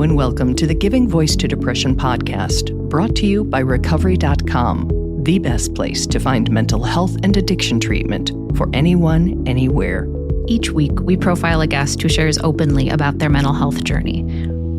Hello and welcome to the Giving Voice to Depression podcast, brought to you by Recovery.com, the best place to find mental health and addiction treatment for anyone, anywhere. Each week, we profile a guest who shares openly about their mental health journey.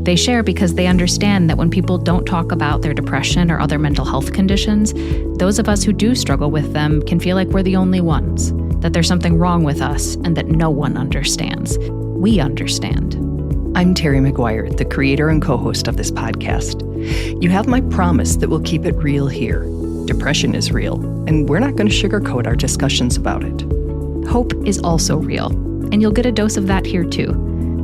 They share because they understand that when people don't talk about their depression or other mental health conditions, those of us who do struggle with them can feel like we're the only ones, that there's something wrong with us and that no one understands. We understand. I'm Terry McGuire, the creator and co-host of this podcast. You have my promise that we'll keep it real here. Depression is real, and we're not going to sugarcoat our discussions about it. Hope is also real, and you'll get a dose of that here too.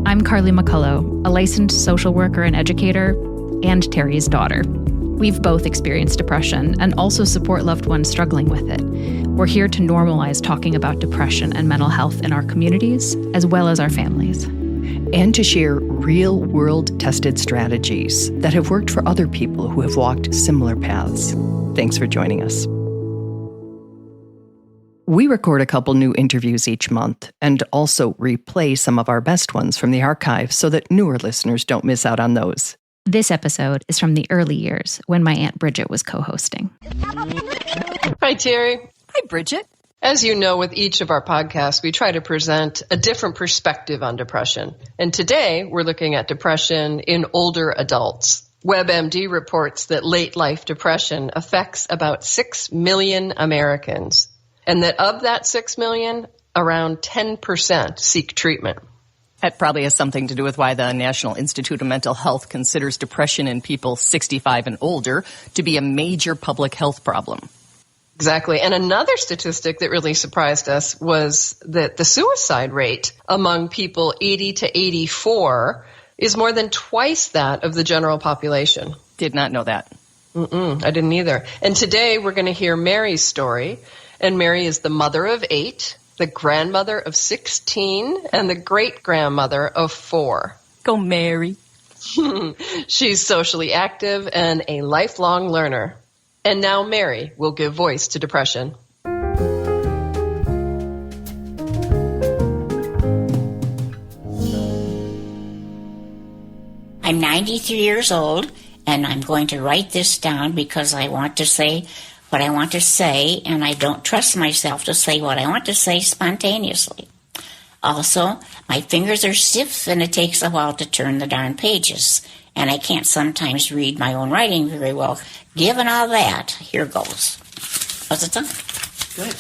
I'm Carly McCullough, a licensed social worker and educator, and Terry's daughter. We've both experienced depression and also support loved ones struggling with it. We're here to normalize talking about depression and mental health in our communities, as well as our families. And to share real-world tested strategies that have worked for other people who have walked similar paths. Thanks for joining us. We record a couple new interviews each month and also replay some of our best ones from the archive so that newer listeners don't miss out on those. This episode is from the early years when my Aunt Bridget was co-hosting. Hi, Terry. Hi, Bridget. As you know, with each of our podcasts, we try to present a different perspective on depression. And today, we're looking at depression in older adults. WebMD reports that late-life depression affects about 6 million Americans, and that of that 6 million, around 10% seek treatment. That probably has something to do with why the National Institute of Mental Health considers depression in people 65 and older to be a major public health problem. Exactly. And another statistic that really surprised us was that the suicide rate among people 80 to 84 is more than twice that of the general population. Did not know that. I didn't either. And today we're going to hear Mary's story. And Mary is the mother of 8, the grandmother of 16, and the great-grandmother of 4. Go Mary. She's socially active and a lifelong learner. And now Mary will give voice to depression. I'm 93 years old, and I'm going to write this down because I want to say what I want to say, and I don't trust myself to say what I want to say spontaneously. Also, my fingers are stiff, and it takes a while to turn the darn pages, and I can't sometimes read my own writing very well. Given all that, here goes. How's it sound? Good.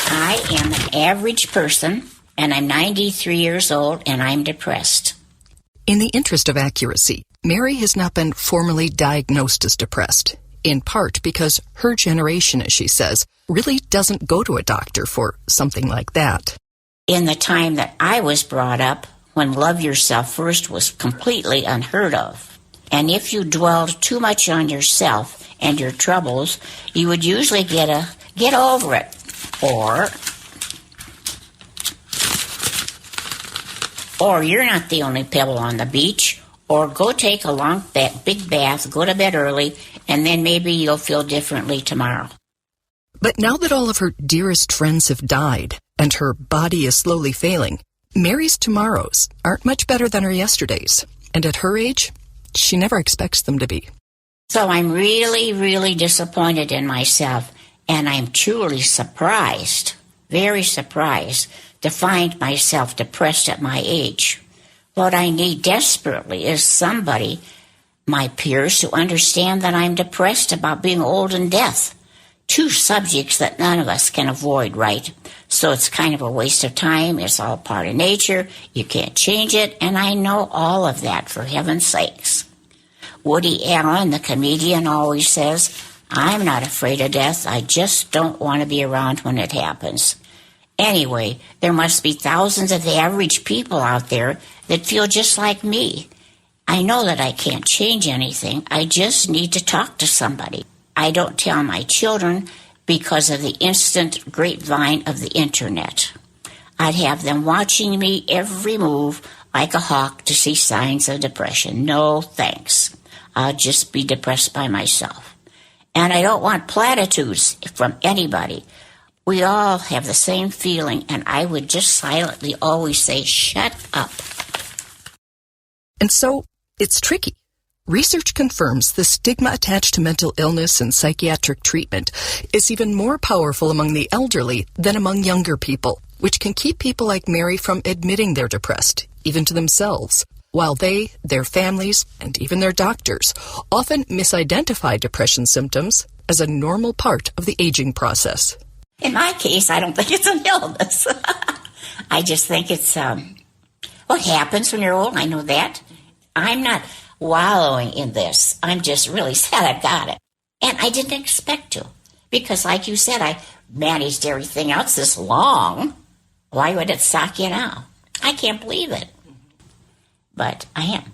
I am an average person, and I'm 93 years old, and I'm depressed. In the interest of accuracy, Mary has not been formally diagnosed as depressed, in part because her generation, as she says, really doesn't go to a doctor for something like that. In the time that I was brought up, when love yourself first was completely unheard of. And if you dwelled too much on yourself and your troubles, you would usually get over it. Or you're not the only pebble on the beach. Or go take a long, big bath, go to bed early, and then maybe you'll feel differently tomorrow. But now that all of her dearest friends have died and her body is slowly failing, Mary's tomorrows aren't much better than her yesterdays. And at her age, she never expects them to be. So I'm really, really disappointed in myself, and I'm truly surprised, very surprised, to find myself depressed at my age. What I need desperately is somebody, my peers, to understand that I'm depressed about being old and death. 2 subjects that none of us can avoid, right? So it's kind of a waste of time. It's all part of nature. You can't change it, and I know all of that, for heaven's sakes. Woody Allen, the comedian, always says, I'm not afraid of death. I just don't want to be around when it happens. Anyway, there must be thousands of average people out there that feel just like me. I know that I can't change anything. I just need to talk to somebody. I don't tell my children because of the instant grapevine of the internet. I'd have them watching me every move like a hawk to see signs of depression. No thanks. I'll just be depressed by myself. And I don't want platitudes from anybody. We all have the same feeling, and I would just silently always say, shut up. And so, it's tricky. Research confirms the stigma attached to mental illness and psychiatric treatment is even more powerful among the elderly than among younger people, which can keep people like Mary from admitting they're depressed, even to themselves, while they, their families, and even their doctors often misidentify depression symptoms as a normal part of the aging process. In my case, I don't think it's an illness. I just think it's what happens when you're old. I know that. I'm not wallowing in this. I'm just really sad I've got it. And I didn't expect to. Because like you said, I managed everything else this long. Why would it suck you now? I can't believe it. But I am.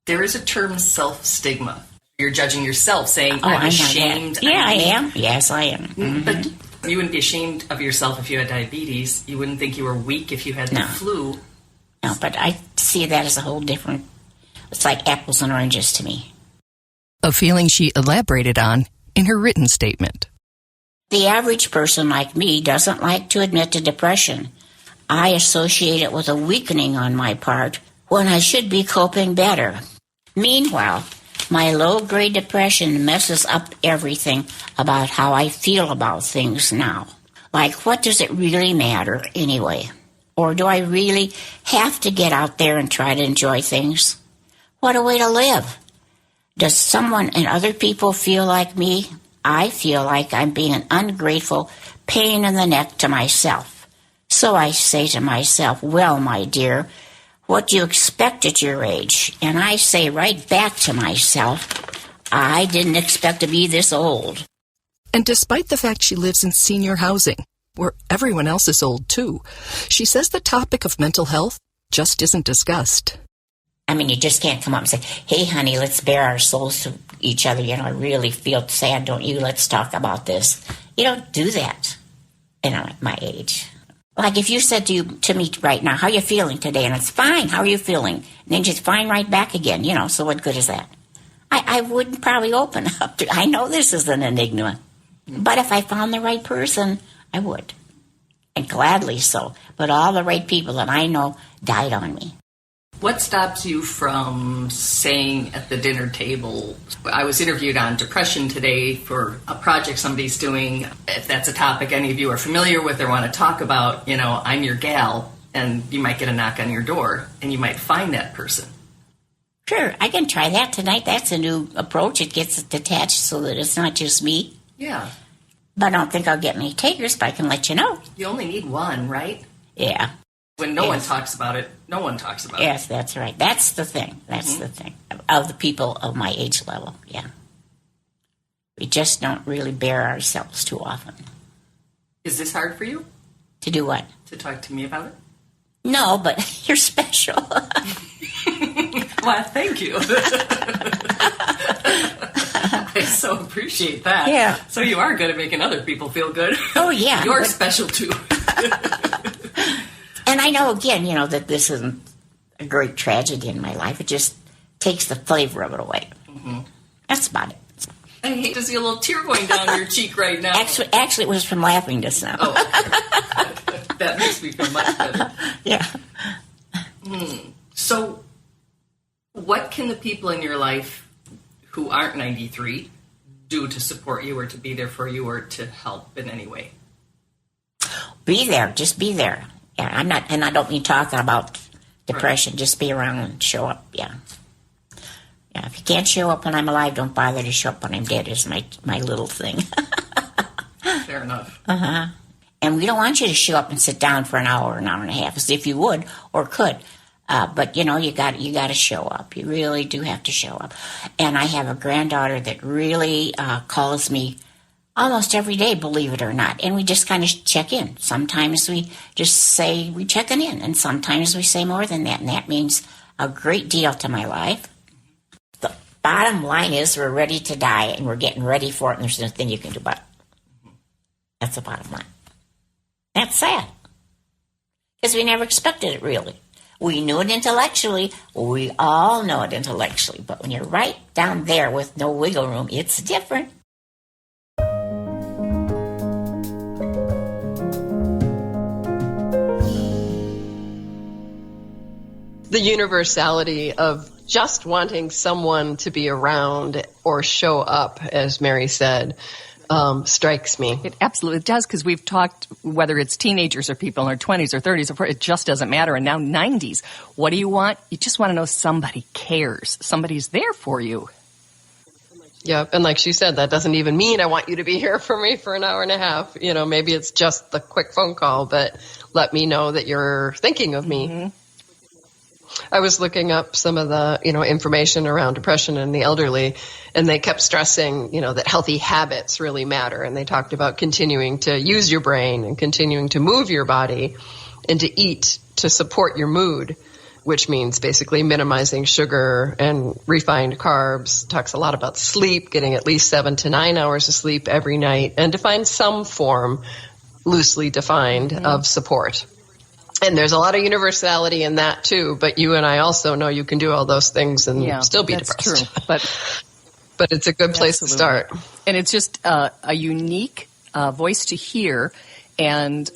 There is a term self-stigma. You're judging yourself, saying, I'm ashamed. Yeah, I am. Yes, I am. Mm-hmm. But you wouldn't be ashamed of yourself if you had diabetes. You wouldn't think you were weak if you had the flu. No, but I see that as a whole different... It's like apples and oranges to me. A feeling she elaborated on in her written statement. The average person like me doesn't like to admit to depression. I associate it with a weakening on my part when I should be coping better. Meanwhile, my low-grade depression messes up everything about how I feel about things now. Like, what does it really matter anyway? Or do I really have to get out there and try to enjoy things? What a way to live. Does someone and other people feel like me? I feel like I'm being an ungrateful pain in the neck to myself. So I say to myself, well, my dear, what do you expect at your age? And I say right back to myself, I didn't expect to be this old. And despite the fact she lives in senior housing, where everyone else is old too, she says the topic of mental health just isn't discussed. I mean, you just can't come up and say, hey, honey, let's bare our souls to each other. You know, I really feel sad, don't you? Let's talk about this. You don't do that, at my age. Like if you said to me right now, how are you feeling today? And it's fine, how are you feeling? And then just fine right back again, so what good is that? I wouldn't probably open up. I know this is an enigma. But if I found the right person, I would. And gladly so. But all the right people that I know died on me. What stops you from saying at the dinner table, I was interviewed on depression today for a project somebody's doing. If that's a topic any of you are familiar with or want to talk about, I'm your gal, and you might get a knock on your door, and you might find that person. Sure, I can try that tonight. That's a new approach. It gets detached so that it's not just me. Yeah. But I don't think I'll get many takers, but I can let you know. You only need one, right? Yeah. When no one talks about it, no one talks about it. Yes, that's right. That's the thing. That's the thing. Of the people of my age level, yeah. We just don't really bare ourselves too often. Is this hard for you? To do what? To talk to me about it? No, but you're special. Well, thank you. I so appreciate that. Yeah. So you are good at making other people feel good. Oh, yeah. You're special, too. And I know, again, that this isn't a great tragedy in my life. It just takes the flavor of it away. Mm-hmm. That's about it. I hate to see a little tear going down your cheek right now. Actually, it was from laughing just now. Oh, okay. That makes me feel much better. Yeah. So, what can the people in your life who aren't 93 do to support you or to be there for you or to help in any way? Be there. Just be there. Yeah, I'm not, and I don't mean talking about depression. Right. Just be around and show up. Yeah. Yeah. If you can't show up when I'm alive, don't bother to show up when I'm dead. Is my little thing. Fair enough. And we don't want you to show up and sit down for an hour and a half, as if you would or could. But you got to show up. You really do have to show up. And I have a granddaughter that really calls me almost every day, believe it or not. And we just kind of check in. Sometimes we just say we're checking in, and sometimes we say more than that, and that means a great deal to my life. The bottom line is we're ready to die, and we're getting ready for it, and there's nothing you can do about it. That's the bottom line. That's sad. Because we never expected it, really. We knew it intellectually. We all know it intellectually. But when you're right down there with no wiggle room, it's different. the universality of just wanting someone to be around or show up, as Mary said, strikes me. It absolutely does, because we've talked, whether it's teenagers or people in their 20s or 30s, or 40s, it just doesn't matter. And now 90s, what do you want? You just want to know somebody cares. Somebody's there for you. Yeah, and like she said, that doesn't even mean I want you to be here for me for an hour and a half. You know, maybe it's just the quick phone call, but let me know that you're thinking of me. Mm-hmm. I was looking up some of the, information around depression in the elderly, and they kept stressing, that healthy habits really matter. And they talked about continuing to use your brain and continuing to move your body and to eat to support your mood, which means basically minimizing sugar and refined carbs. Talks a lot about sleep, getting at least 7 to 9 hours of sleep every night, and to find some form, loosely defined, of support. And there's a lot of universality in that too, but you and I also know you can do all those things and still be depressed. That's true, but it's a good place to start. And it's just a unique voice to hear. And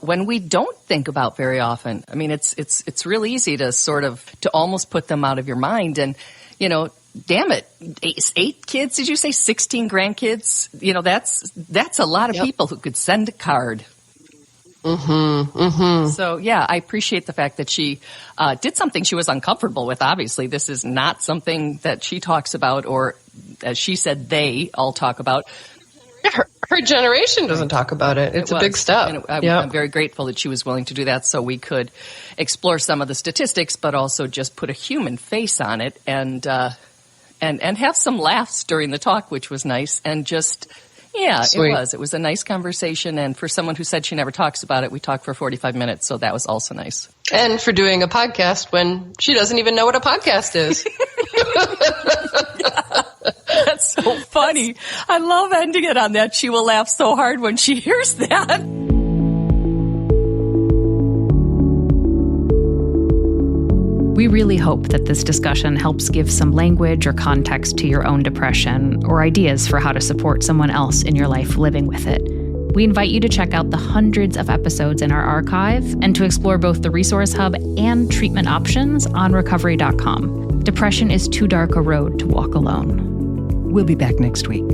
when we don't think about very often, I mean, it's real easy to to almost put them out of your mind. And, damn it, 8 kids, did you say 16 grandkids? That's a lot of people who could send a card. Mm-hmm. Mm-hmm. So, yeah, I appreciate the fact that she did something she was uncomfortable with. Obviously, this is not something that she talks about, or as she said, they all talk about. Her generation doesn't talk about it. It's a big step. And I'm very grateful that she was willing to do that, so we could explore some of the statistics, but also just put a human face on it and have some laughs during the talk, which was nice, and just. Yeah, Sweet. It was a nice conversation, and for someone who said she never talks about it, we talked for 45 minutes, so that was also nice. And for doing a podcast when she doesn't even know what a podcast is. That's so funny. I love ending it on that. She will laugh so hard when she hears that. We really hope that this discussion helps give some language or context to your own depression, or ideas for how to support someone else in your life living with it. We invite you to check out the hundreds of episodes in our archive and to explore both the Resource Hub and treatment options on recovery.com. Depression is too dark a road to walk alone. We'll be back next week.